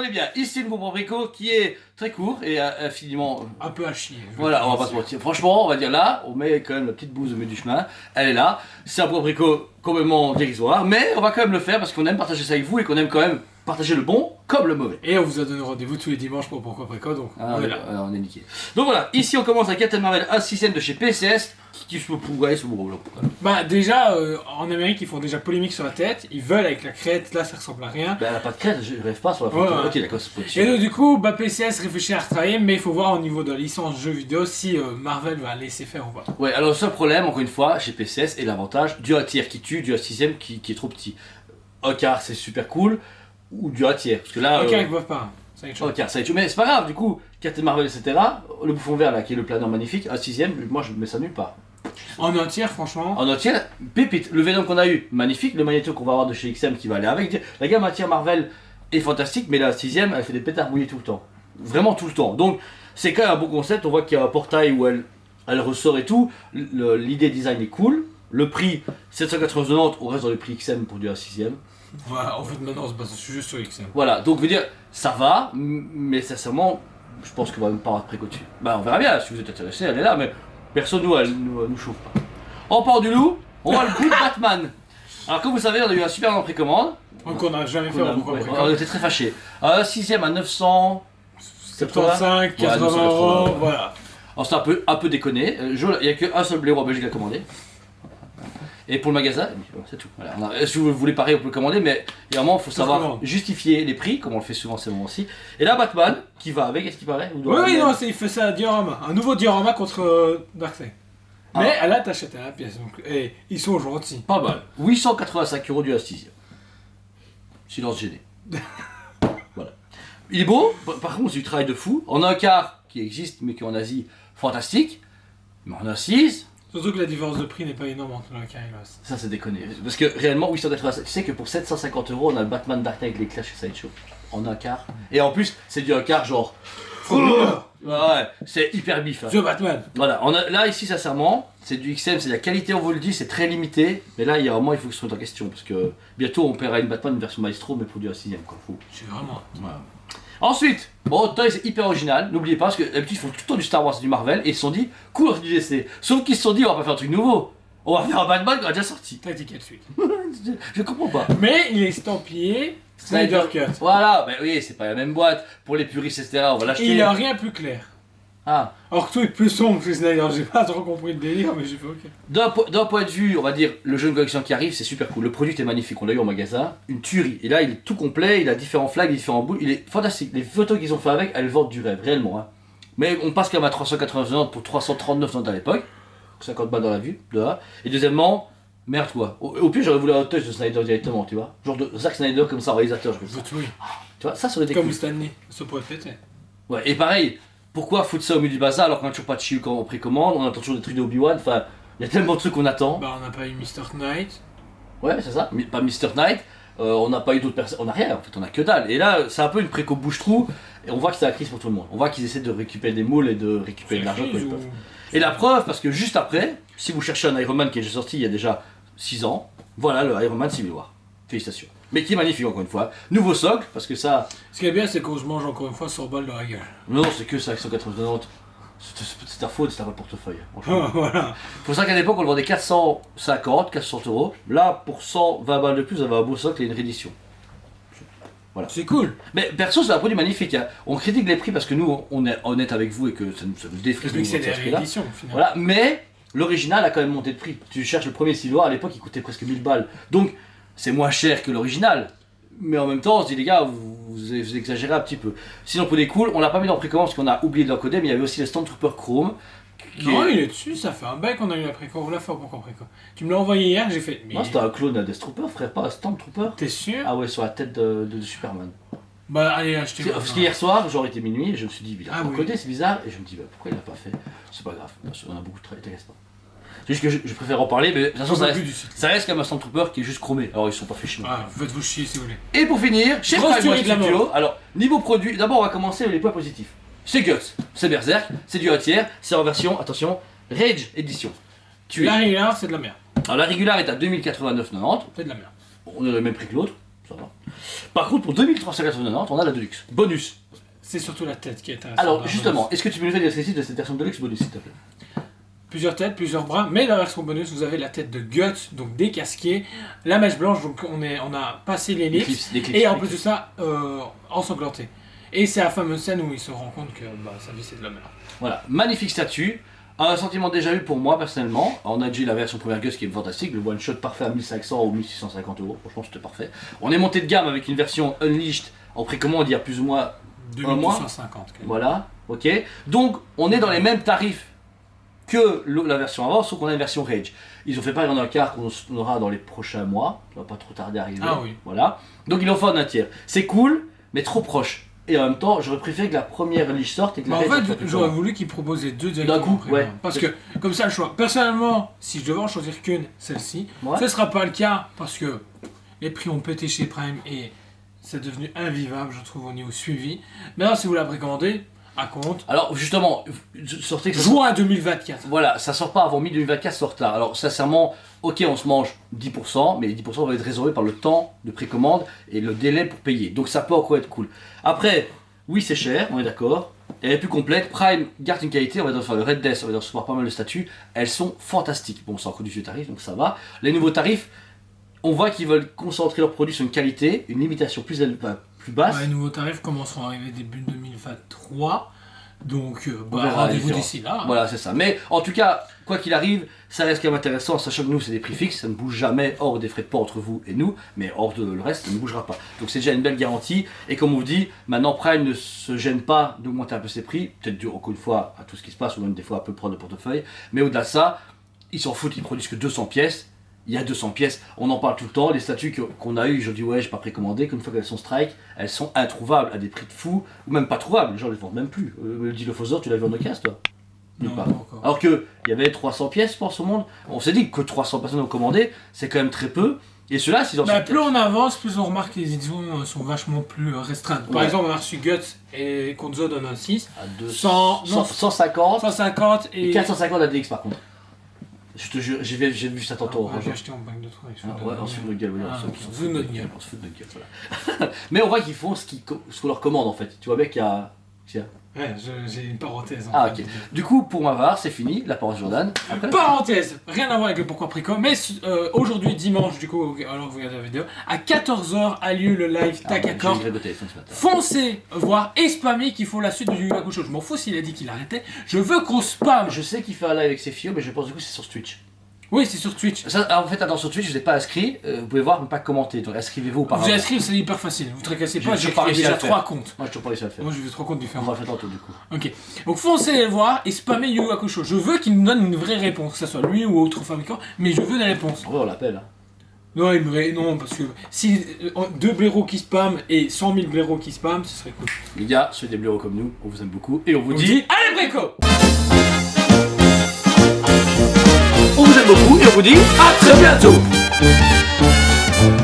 est bien. Ici, le groupe abricot qui est très court et infiniment. Un peu à chier. Voilà, on va pas se mentir. Franchement, on va dire là, on met quand même la petite bouse au milieu du chemin. Elle est là. C'est un groupe abricot complètement dérisoire, mais on va quand même le faire parce qu'on aime partager ça avec vous et qu'on aime quand même partager le bon comme le mauvais. Et on vous a donné rendez-vous tous les dimanches pour Pourquoi Préco, donc on est là. On est niqué. Donc voilà, ici on commence avec Captain Marvel 1/6 de chez PCS qui se pourrait se bourre. Bah déjà, en Amérique, ils font déjà polémique sur la tête. Ils veulent avec la crête, là ça ressemble à rien. Ben elle a pas de crête, je rêve pas sur la photo. Ouais. Ok, d'accord, c'est possible. Et donc du coup, bah, PCS réfléchit à retravailler, mais il faut voir au niveau de la licence jeux vidéo si Marvel va laisser faire ou pas. Ouais, alors le seul problème, encore une fois, chez PCS, est l'avantage du 1 tiers qui tue, du 1 6ème qui est trop petit. Un quart c'est super cool, ou du 1 tiers. Parce que là. Ok, ils peuvent pas. Ça Un quart, ça y est, mais c'est pas grave, du coup, Captain Marvel, etc. Le bouffon vert là, qui est le planeur magnifique, un 6ème, moi je mets ça nulle part. En un tiers, franchement. En un tiers, pépite. Le Venom qu'on a eu, magnifique. Le Magneto qu'on va avoir de chez XM qui va aller avec. La gamme 1 tiers Marvel est fantastique, mais la 6ème, elle fait des pétards mouillés tout le temps. Vraiment tout le temps. Donc, c'est quand même un bon concept. On voit qu'il y a un portail où elle ressort et tout. L'idée design est cool. Le prix, 799, on reste dans le prix XM pour du 6ème. Voilà, en fait, maintenant, on se base juste sur XM. Voilà, donc je veux dire, ça va, mais sincèrement, je pense qu'on va même pas avoir de préco dessus. Bah, on verra bien, si vous êtes intéressé, elle est là, mais personne nous chauffe pas. On part du loup, on va le coup de Batman. Alors, comme vous savez, on a eu un super en précommande. Donc, on n'a jamais fait un Pourquoi Préco. On était très fâchés. Un 6ème à 900. 75, 80 euros, voilà. Alors, c'est un peu déconné. Il n'y a qu'un seul blaireau belge qui a commandé. Et pour le magasin, c'est tout. Voilà. Si vous voulez pareil, on peut le commander, mais évidemment, il faut savoir justifier les prix, comme on le fait souvent ces moments-ci. Et là, Batman, qui va avec, est-ce qu'il paraît? Oui, non, il fait ça à diorama. Un nouveau diorama contre Darkseid. Mais là, t'achètes à la pièce, donc ils sont gentils. Pas mal. 885 € du 6ème. Silence gêné. Voilà. Il est beau, par contre, c'est du travail de fou. On a un quart qui existe, mais qui est en Asie, fantastique. Mais on a 6. Surtout que la différence de prix n'est pas énorme entre le quart et l'os. Ça, c'est déconné. Parce que réellement, 885. Tu sais que pour 750 €, on a le Batman Dark Knight avec l'éclat chez Sideshow. En un quart. Et en plus, c'est du un quart genre. Ouais, c'est hyper bif. Hein. The Batman. Voilà, là ici sincèrement, c'est du XM, c'est de la qualité, on vous le dit, c'est très limité. Mais là, il y a un moment, il faut que ce soit en question. Parce que bientôt, on paiera une Batman, une version Maestro, mais pour du 6ème quoi. Faut. C'est vraiment. Voilà. Ensuite, bon, Toy c'est hyper original, n'oubliez pas, parce que d'habitude ils font tout le temps du Star Wars et du Marvel, et ils se sont dit, cool, on fait du DC. Sauf qu'ils se sont dit, on va pas faire un truc nouveau, on va faire un Batman qui a déjà sorti. Tactical suite. Je comprends pas. Mais il est estampillé Snyder Cut. Voilà, mais oui, c'est pas la même boîte. Pour les puristes, etc., on va l'acheter. Il a rien plus clair. Ah. Alors que tout est plus sombre que Snyder, j'ai pas trop compris le délire, mais j'ai fait ok. D'un point de vue, on va dire, le jeu de collection qui arrive, c'est super cool. Le produit est magnifique, on l'a eu en magasin, une tuerie. Et là, il est tout complet, il a différents flags, différents bouts, il est fantastique. Les photos qu'ils ont fait avec, elles vendent du rêve, réellement. Hein. Mais on passe quand même à 389 pour 339 à l'époque, 50 balles dans la vue, de là. Et deuxièmement, merde quoi. Au pire, j'aurais voulu un touch de Snyder directement, tu vois. Genre de Zack Snyder comme ça, en réalisateur, je pense. Oui. Tu vois, ça aurait été Comme cool. Stanley, ça pourrait péter. Ouais, et pareil, pourquoi foutre ça au milieu du bazar alors qu'on a toujours pas de She-Hulk en précommande, on attend toujours des trucs de Obi-Wan, enfin, il y a tellement de trucs qu'on attend. Bah, on n'a pas eu Mr. Knight. Ouais, c'est ça, pas Mr. Knight, on n'a pas eu d'autres personnes, on a rien en fait, on a que dalle. Et là, c'est un peu une préco bouche-trou, et on voit que c'est la crise pour tout le monde. On voit qu'ils essaient de récupérer des moules et de récupérer de l'argent comme ils peuvent. Et la preuve, parce que juste après, si vous cherchez un Iron Man qui est déjà sorti il y a déjà 6 ans, voilà le Iron Man Civil War. Félicitations. Mais qui est magnifique encore une fois. Nouveau socle, parce que ça. Ce qui est bien, c'est qu'on se mange encore une fois 100 balles dans la gueule. Non, c'est que ça avec 199. C'est ta faute, c'est ta portefeuille. Voilà. Faut ça qu'à l'époque on le vendait 450, 400 €. Là, pour 120 balles de plus, on avait un beau socle et une réédition. Voilà. C'est cool. Mais perso, c'est un produit magnifique. Hein. On critique les prix parce que nous, on est honnête avec vous et que ça nous défrise. Parce que c'est des rééditions, finalement. Voilà, mais l'original a quand même monté de prix. Tu cherches le premier Civil War, à l'époque il coûtait presque 1000 balles. Donc c'est moins cher que l'original. Mais en même temps, on se dit les gars, vous exagérez un petit peu. Sinon pour des cools, on l'a pas mis dans précommande parce qu'on a oublié de l'encoder, mais il y avait aussi le Stormtrooper Chrome. Non, il est dessus, ça fait un bail qu'on a eu la préco. On l'a fait pour préco. Tu me l'as envoyé hier, j'ai fait. Non, c'était un clone à Deathtrooper, frère, pas un Stormtrooper. T'es sûr? Ah ouais, sur la tête de Superman. Bah allez, achetez-moi. Parce qu'hier soir, genre était minuit, et je me suis dit, il a Ah pas oui. codé, c'est bizarre, et je me dis, bah, pourquoi il l'a pas fait? C'est pas grave, on a beaucoup de travail, t'inquiète pas. C'est juste que je préfère en parler, mais de toute façon, ça reste comme un Stormtrooper qui est juste chromé, alors ils sont pas fait chier. Ah, faites-vous chier si vous voulez. Et pour finir, chez Grosse Prime tuerie de la Studio, mort. alors niveau produit, d'abord on va commencer avec les points positifs. C'est Guts, c'est Berserk, c'est du 1 tiers, c'est en version, attention, Rage Edition. La régulière, c'est de la merde. Alors la régulière est à 2089,90, C'est de la merde. on a le même prix que l'autre, ça va. Par contre, pour 2390, on a la Deluxe. Bonus. C'est surtout la tête qui est intéressante. Alors, justement, est-ce que tu peux nous faire des descriptifs de cette version Deluxe bonus, s'il te plaît? Plusieurs têtes, plusieurs bras, mais dans la version bonus, vous avez la tête de Guts, donc décasquée, la mèche blanche, donc on a passé l'ellipse, et en plus de ça, ensanglanté. Et c'est la fameuse scène où il se rend compte que sa vie c'est de la merde. Voilà, magnifique statue. Un sentiment déjà eu pour moi personnellement. On a déjà la version première Gus qui est fantastique, le one shot parfait à 1500 ou 1650 €. Franchement, c'était parfait. On est monté de gamme avec une version Unleashed en précommande il y a plus ou moins 2250. Voilà, ok. Donc, on est dans les mêmes tarifs que la version avant, sauf qu'on a une version Rage. Ils ont fait pareil en un quart qu'on aura dans les prochains mois. Ça va pas trop tarder à arriver. Ah oui. Voilà. Donc, ils l'ont fait en un tiers. C'est cool, mais trop proche. Et en même temps, j'aurais préféré que la première Unleashed sorte et que la Rage en fait, j'aurais voulu qu'ils proposent les deux d'un coup, ouais. Parce que, comme ça, le choix. Personnellement, si je devais en choisir qu'une, celle-ci, ce ne sera pas le cas parce que les prix ont pété chez Prime et c'est devenu invivable, je trouve, au niveau suivi. Maintenant, si vous la précommandez, à compte. Alors, justement, sortez que ça juin 2024. Voilà, ça sort pas avant mi-2024, ça sort tard. Alors, sincèrement, ok, on se mange 10%, mais les 10% vont être résolvés par le temps de précommande et le délai pour payer. Donc, ça peut encore être cool. Après, oui, c'est cher, on est d'accord. Elle est plus complète. Prime garde une qualité, on va faire le Red Death, on va recevoir pas mal de statuts. Elles sont fantastiques. Bon, c'est encore du vieux tarif, donc ça va. Les nouveaux tarifs, on voit qu'ils veulent concentrer leurs produits sur une qualité, une limitation plus basse. Les nouveaux tarifs commenceront à arriver début 2023. Donc, rendez-vous d'ici là. Voilà, c'est ça. Mais en tout cas, quoi qu'il arrive, ça reste quand même intéressant, sachant que nous, c'est des prix fixes, ça ne bouge jamais hors des frais de port entre vous et nous, mais hors de le reste, ça ne bougera pas. Donc c'est déjà une belle garantie. Et comme on vous dit, maintenant Prime ne se gêne pas d'augmenter un peu ses prix, peut-être dû encore une fois à tout ce qui se passe, ou même des fois un peu prendre le portefeuille. Mais au-delà de ça, ils s'en foutent, ils produisent que 200 pièces. Il y a 200 pièces, on en parle tout le temps, les statues qu'on a eues, je dis ouais j'ai pas précommandé, qu'une fois qu'elles sont strike, elles sont introuvables à des prix de fou, ou même pas trouvables, les gens les vendent même plus. Le Dilophosaure, tu l'as vu en occasion toi? Non, pas. encore. Alors qu'il y avait 300 pièces je pense au monde, on s'est dit que 300 personnes ont commandé, c'est quand même très peu, et ceux-là s'ils en plus on avance, plus on remarque que les éditions sont vachement plus restreintes. Par exemple on a reçu Guts et Konzo donne un 6, à 150 et 450 à DX par contre. Je te jure, j'ai vu ça tantôt. J'ai acheté en banque de travail. On se fout de notre gueule, oui, on se fout de notre gueule. On se fout de notre gueule, voilà. Mais on voit qu'ils font ce qu'on leur commande en fait. Tu vois bien qu'il y a. Ouais, j'ai une parenthèse. Ok. Du coup, pour ma part, c'est fini, la parole Jordan. Après. Parenthèse, rien à voir avec le pourquoi préco, mais aujourd'hui, dimanche, du coup, alors vous regardez la vidéo, à 14h a lieu le live Takakor. Foncez voir et spammer qu'il faut la suite de Yu Yu Hakusho. Je m'en fous s'il a dit qu'il arrêtait. Je veux qu'on spamme. Je sais qu'il fait un live avec ses filles, mais je pense du coup c'est sur Twitch. Oui, c'est sur Twitch. Ça, en fait, attends, sur Twitch, je ne vous ai pas inscrit. Vous pouvez voir, mais pas commenter. Donc, inscrivez-vous par Vous inscrivez, c'est hyper facile. Vous tracassez pas, j'ai déjà 3 comptes. Moi, je te pas réussi à le faire. Moi, je vais 3 comptes différents. On va le faire tantôt, du coup. Ok. Donc, foncez le voir et spammez Yu Yu Hakusho. Je veux qu'il nous donne une vraie réponse, que ce soit lui ou autre fabricant, mais je veux des réponses. En vrai, on l'appelle. Hein. Non, parce que si 2 blaireaux qui spamment et 100 000 blaireaux qui spamment, ce serait cool. Les gars, soyez des blaireaux comme nous, on vous aime beaucoup et on vous dit. Allez, Préco! On vous aime beaucoup et on vous dit à très bientôt.